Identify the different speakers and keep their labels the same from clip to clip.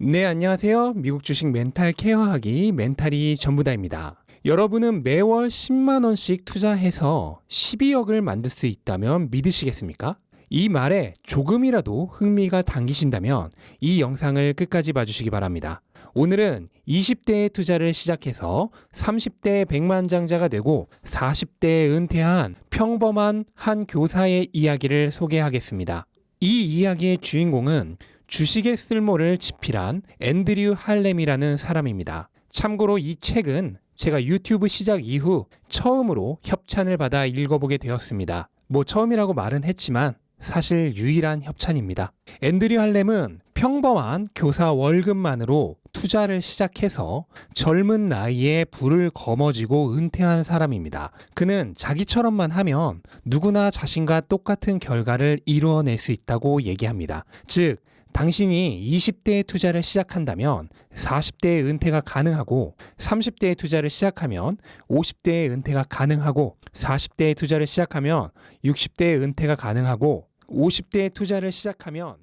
Speaker 1: 네, 안녕하세요. 미국 주식 멘탈 케어하기 멘탈이 전부다입니다. 여러분은 매월 10만 원씩 투자해서 12억을 만들 수 있다면 믿으시겠습니까? 이 말에 조금이라도 흥미가 당기신다면 이 영상을 끝까지 봐주시기 바랍니다. 오늘은 20대의 투자를 시작해서 30대의 백만장자가 되고 40대에 은퇴한 평범한 한 교사의 이야기를 소개하겠습니다. 이 이야기의 주인공은 주식의 쓸모를 집필한 앤드류 할렘이라는 사람입니다. 참고로 이 책은 제가 유튜브 시작 이후 처음으로 협찬을 받아 읽어보게 되었습니다. 처음이라고 말은 했지만 사실 유일한 협찬입니다. 앤드류 할렘은 평범한 교사 월급만으로 투자를 시작해서 젊은 나이에 부를 거머쥐고 은퇴한 사람입니다. 그는 자기처럼만 하면 누구나 자신과 똑같은 결과를 이루어낼 수 있다고 얘기합니다. 즉, 당신이 20대에 투자를 시작한다면 40대에 은퇴가 가능하고 30대에 투자를 시작하면 50대에 은퇴가 가능하고 40대에 투자를 시작하면 60대에 은퇴가 가능하고 50대에 투자를 시작하면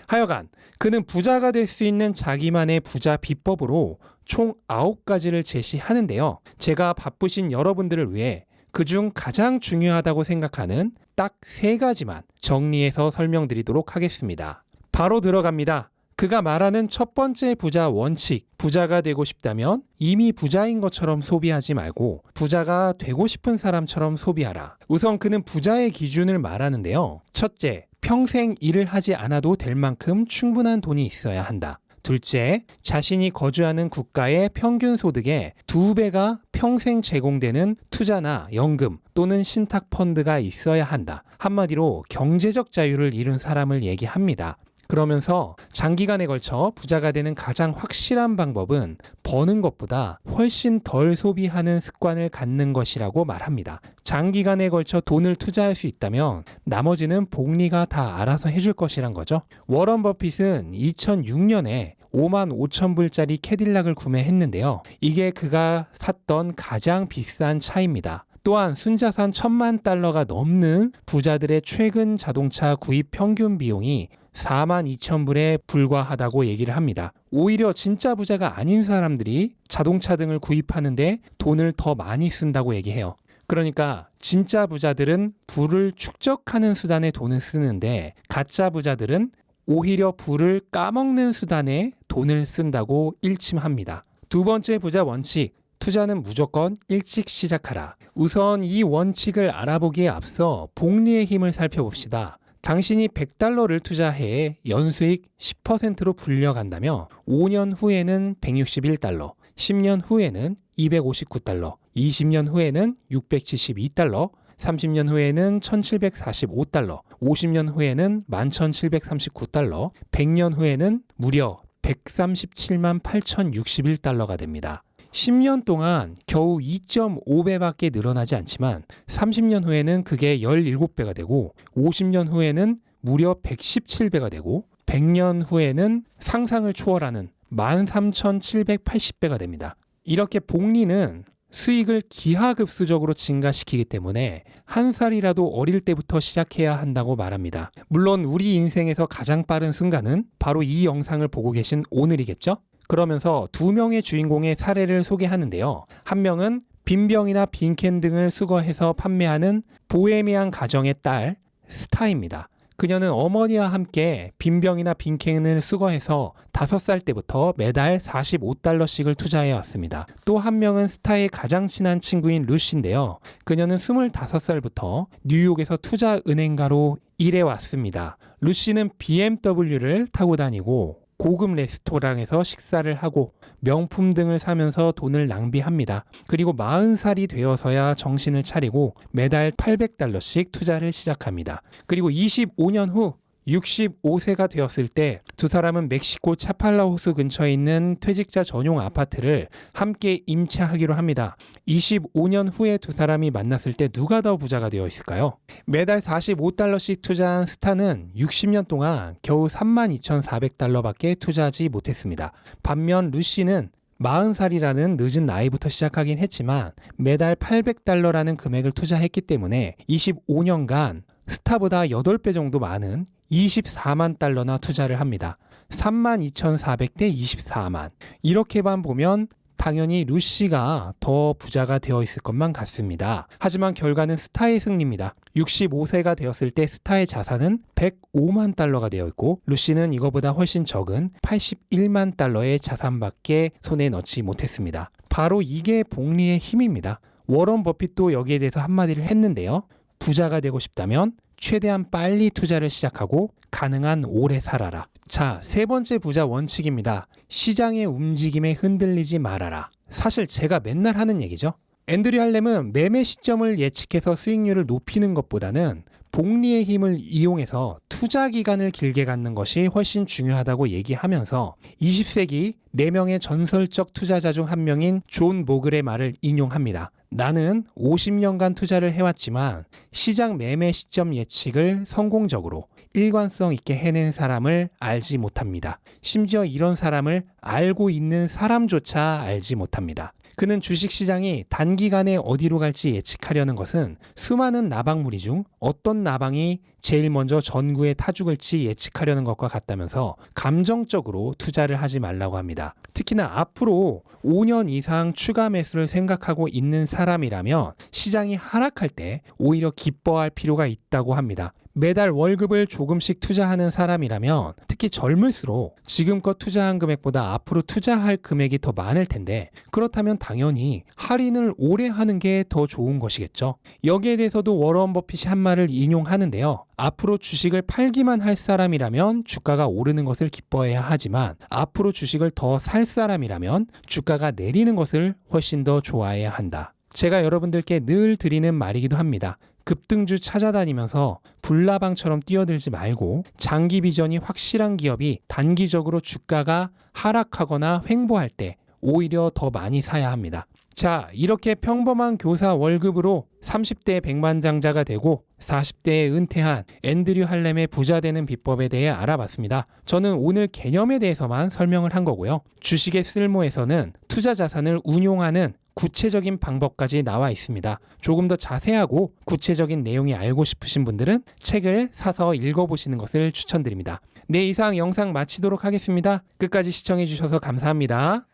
Speaker 1: 하여간 그는 부자가 될 수 있는 자기만의 부자 비법으로 총 9가지를 제시하는데요. 제가 바쁘신 여러분들을 위해 그중 가장 중요하다고 생각하는 딱 3가지만 정리해서 설명드리도록 하겠습니다. 바로 들어갑니다. 그가 말하는 첫 번째 부자 원칙, 부자가 되고 싶다면 이미 부자인 것처럼 소비하지 말고 부자가 되고 싶은 사람처럼 소비하라. 우선 그는 부자의 기준을 말하는데요. 첫째, 평생 일을 하지 않아도 될 만큼 충분한 돈이 있어야 한다. 둘째, 자신이 거주하는 국가의 평균 소득의 2배가 평생 제공되는 투자나 연금 또는 신탁 펀드가 있어야 한다. 한마디로 경제적 자유를 이룬 사람을 얘기합니다. 그러면서 장기간에 걸쳐 부자가 되는 가장 확실한 방법은 버는 것보다 훨씬 덜 소비하는 습관을 갖는 것이라고 말합니다. 장기간에 걸쳐 돈을 투자할 수 있다면 나머지는 복리가 다 알아서 해줄 것이란 거죠. 워런 버핏은 2006년에 5만 5천 불짜리 캐딜락을 구매했는데요. 이게 그가 샀던 가장 비싼 차입니다. 또한 순자산 1,000만 달러가 넘는 부자들의 최근 자동차 구입 평균 비용이 4만 2천 불에 불과하다고 얘기를 합니다. 오히려 진짜 부자가 아닌 사람들이 자동차 등을 구입하는데 돈을 더 많이 쓴다고 얘기해요. 그러니까 진짜 부자들은 부를 축적하는 수단에 돈을 쓰는데 가짜 부자들은 오히려 부를 까먹는 수단에 돈을 쓴다고 일침합니다. 두 번째 부자 원칙, 투자는 무조건 일찍 시작하라. 우선 이 원칙을 알아보기에 앞서 복리의 힘을 살펴봅시다. 당신이 100달러를 투자해 연수익 10%로 불려간다며 5년 후에는 161달러, 10년 후에는 259달러, 20년 후에는 672달러, 30년 후에는 1745달러, 50년 후에는 11,739달러, 100년 후에는 무려 137만 8,061달러가 됩니다. 10년 동안 겨우 2.5배밖에 늘어나지 않지만 30년 후에는 그게 17배가 되고 50년 후에는 무려 117배가 되고 100년 후에는 상상을 초월하는 13,780배가 됩니다. 이렇게 복리는 수익을 기하급수적으로 증가시키기 때문에 한 살이라도 어릴 때부터 시작해야 한다고 말합니다. 물론 우리 인생에서 가장 빠른 순간은 바로 이 영상을 보고 계신 오늘이겠죠? 그러면서 2명의 주인공의 사례를 소개하는데요. 한 명은 빈병이나 빈캔 등을 수거해서 판매하는 보헤미안 가정의 딸 스타입니다. 그녀는 어머니와 함께 빈병이나 빈캔을 수거해서 5살 때부터 매달 45달러씩을 투자해 왔습니다. 또 한 명은 스타의 가장 친한 친구인 루시인데요. 그녀는 25살부터 뉴욕에서 투자은행가로 일해 왔습니다. 루시는 BMW를 타고 다니고 고급 레스토랑에서 식사를 하고 명품 등을 사면서 돈을 낭비합니다. 그리고 40살이 되어서야 정신을 차리고 매달 800달러씩 투자를 시작합니다. 그리고 25년 후 65세가 되었을 때 두 사람은 멕시코 차팔라 호수 근처에 있는 퇴직자 전용 아파트를 함께 임차하기로 합니다. 25년 후에 두 사람이 만났을 때 누가 더 부자가 되어 있을까요? 매달 45달러씩 투자한 스타는 60년 동안 겨우 32,400달러밖에 투자하지 못했습니다. 반면 루시는 40살이라는 늦은 나이부터 시작하긴 했지만 매달 800달러라는 금액을 투자했기 때문에 25년간 스타보다 8배 정도 많은 24만 달러나 투자를 합니다. 32,400대 24만. 이렇게만 보면 당연히 루시가 더 부자가 되어 있을 것만 같습니다. 하지만 결과는 스타의 승리입니다. 65세가 되었을 때 스타의 자산은 105만 달러가 되어 있고 루시는 이거보다 훨씬 적은 81만 달러의 자산밖에 손에 넣지 못했습니다. 바로 이게 복리의 힘입니다. 워런 버핏도 여기에 대해서 한마디를 했는데요. 부자가 되고 싶다면 최대한 빨리 투자를 시작하고 가능한 오래 살아라. 자, 세 번째 부자 원칙입니다. 시장의 움직임에 흔들리지 말아라. 사실 제가 맨날 하는 얘기죠. 앤드류 할렘은 매매 시점을 예측해서 수익률을 높이는 것보다는 복리의 힘을 이용해서 투자 기간을 길게 갖는 것이 훨씬 중요하다고 얘기하면서 20세기 4명의 전설적 투자자 중 한 명인 존 모글의 말을 인용합니다. 나는 50년간 투자를 해왔지만 시장 매매 시점 예측을 성공적으로 일관성 있게 해낸 사람을 알지 못합니다. 심지어 이런 사람을 알고 있는 사람조차 알지 못합니다. 그는 주식시장이 단기간에 어디로 갈지 예측하려는 것은 수많은 나방무리 중 어떤 나방이 제일 먼저 전구에 타죽을지 예측하려는 것과 같다면서 감정적으로 투자를 하지 말라고 합니다. 특히나 앞으로 5년 이상 추가 매수를 생각하고 있는 사람이라면 시장이 하락할 때 오히려 기뻐할 필요가 있다고 합니다. 매달 월급을 조금씩 투자하는 사람이라면 특히 젊을수록 지금껏 투자한 금액보다 앞으로 투자할 금액이 더 많을 텐데 그렇다면 당연히 할인을 오래 하는 게 더 좋은 것이겠죠. 여기에 대해서도 워런 버핏이 한 말을 인용하는데요. 앞으로 주식을 팔기만 할 사람이라면 주가가 오르는 것을 기뻐해야 하지만 앞으로 주식을 더 살 사람이라면 주가가 내리는 것을 훨씬 더 좋아해야 한다. 제가 여러분들께 늘 드리는 말이기도 합니다. 급등주 찾아다니면서 불나방처럼 뛰어들지 말고 장기 비전이 확실한 기업이 단기적으로 주가가 하락하거나 횡보할 때 오히려 더 많이 사야 합니다. 자, 이렇게 평범한 교사 월급으로 30대 백만장자가 되고 40대에 은퇴한 앤드류 할렘의 부자 되는 비법에 대해 알아봤습니다. 저는 오늘 개념에 대해서만 설명을 한 거고요. 주식의 쓸모에서는 투자 자산을 운용하는 구체적인 방법까지 나와 있습니다. 조금 더 자세하고 구체적인 내용이 알고 싶으신 분들은 책을 사서 읽어보시는 것을 추천드립니다. 네, 이상 영상 마치도록 하겠습니다. 끝까지 시청해 주셔서 감사합니다.